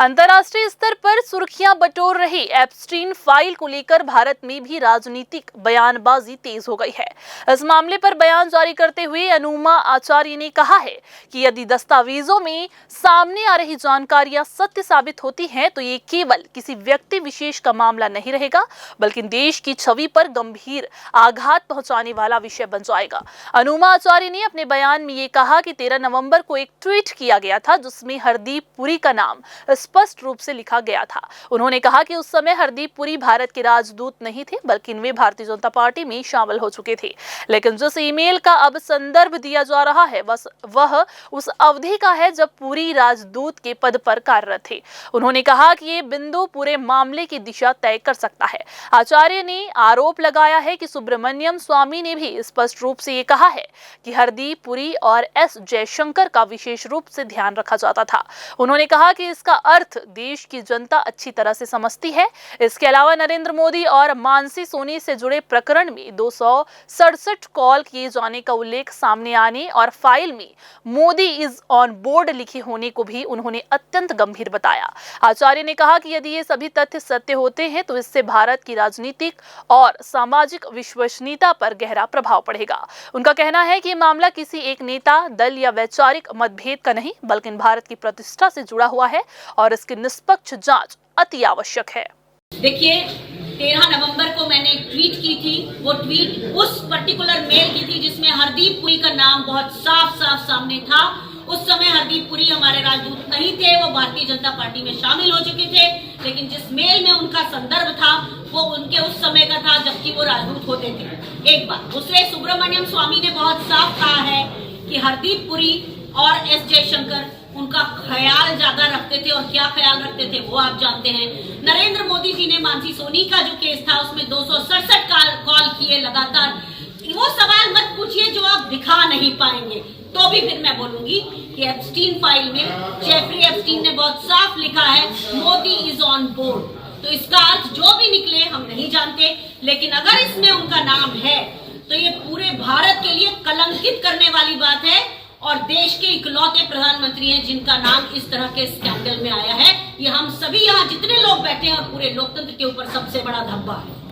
अंतर्राष्ट्रीय स्तर पर सुर्खियां बटोर रही एप्स्टीन फाइल को लेकर भारत में भी राजनीतिक बयानबाजी तेज हो गई है। इस मामले पर बयान जारी करते हुए अनुमा आचार्य ने कहा है कि यदि दस्तावेजों में सामने आ रही जानकारियां सत्य साबित होती हैं तो ये केवल किसी व्यक्ति विशेष का मामला नहीं रहेगा, बल्कि देश की छवि पर गंभीर आघात पहुंचाने वाला विषय बन जाएगा। अनुमा आचार्य ने अपने बयान में ये कहा कि 13 नवंबर को एक ट्वीट किया गया था जिसमें हरदीप पुरी का नाम स्पष्ट रूप से लिखा गया था। उन्होंने कहा कि उस समय हरदीप पुरी भारत के राजदूत नहीं थे, बल्कि वे भारतीय जनता पार्टी में शामिल हो चुके थे। लेकिन जिस ईमेल का अब संदर्भ दिया जा रहा है वह उस अवधि का है जब पुरी राजदूत के पद पर कार्यरत थे। उन्होंने कहा कि ये बिंदु पूरे मामले की दिशा तय कर सकता है। आचार्य ने आरोप लगाया है कि सुब्रमण्यम स्वामी ने भी स्पष्ट रूप से ये कहा है कि हरदीप पुरी और एस जयशंकर का विशेष रूप से ध्यान रखा जाता था। उन्होंने कहा कि इसका अर्थ देश की जनता अच्छी तरह से समझती है। इसके अलावा नरेंद्र मोदी और मानसी सोनी से जुड़े प्रकरण में 267 कॉल किए जाने का उल्लेख सामने आने और फाइल में मोदी इज ऑन बोर्ड लिखे होने को भी उन्होंने अत्यंत गंभीर बताया। आचार्य ने कहा कि यदि ये सभी तथ्य सत्य होते हैं तो इससे भारत की राजनीतिक और सामाजिक विश्वसनीयता पर गहरा प्रभाव पड़ेगा। उनका कहना है कि ये मामला किसी एक नेता, दल या वैचारिक मतभेद का नहीं, बल्कि भारत की प्रतिष्ठा से जुड़ा हुआ है और इसकी निष्पक्ष जांच अति आवश्यक है। देखिए, 13 नवंबर को मैंने एक ट्वीट की थी। वो ट्वीट उस पर्टिकुलर मेल की थी जिसमें हरदीप पुरी का नाम बहुत साफ सामने था। उस समय हरदीप पुरी हमारे राजदूत नहीं थे, वो भारतीय जनता पार्टी में शामिल हो चुके थे। लेकिन जिस मेल में उनका संदर्भ था वो उनके उस समय का था जबकि वो राजदूत होते थे। एक बात। दूसरे, सुब्रमण्यम स्वामी ने बहुत साफ कहा है कि हरदीप पुरी और एस जयशंकर उनका ख्याल ज्यादा रखते थे, और क्या ख्याल रखते थे वो आप जानते हैं। नरेंद्र मोदी जी ने मानसी सोनी का जो केस था उसमें 267 कॉल किए लगातार। वो सवाल मत पूछिए जो आप दिखा नहीं पाएंगे। तो भी फिर मैं बोलूंगी कि एप्स्टीन फाइल में जेफरी एप्स्टीन ने बहुत साफ लिखा है मोदी इज ऑन बोर्ड। तो इसका अर्थ जो भी निकले हम नहीं जानते, लेकिन अगर इसमें उनका नाम है तो ये पूरे भारत के लिए कलंकित करने वाली बात है, और देश के इकलौते प्रधानमंत्री हैं जिनका नाम इस तरह के स्कैंडल में आया है। ये हम सभी यहाँ जितने लोग बैठे हैं और पूरे लोकतंत्र के ऊपर सबसे बड़ा धब्बा है।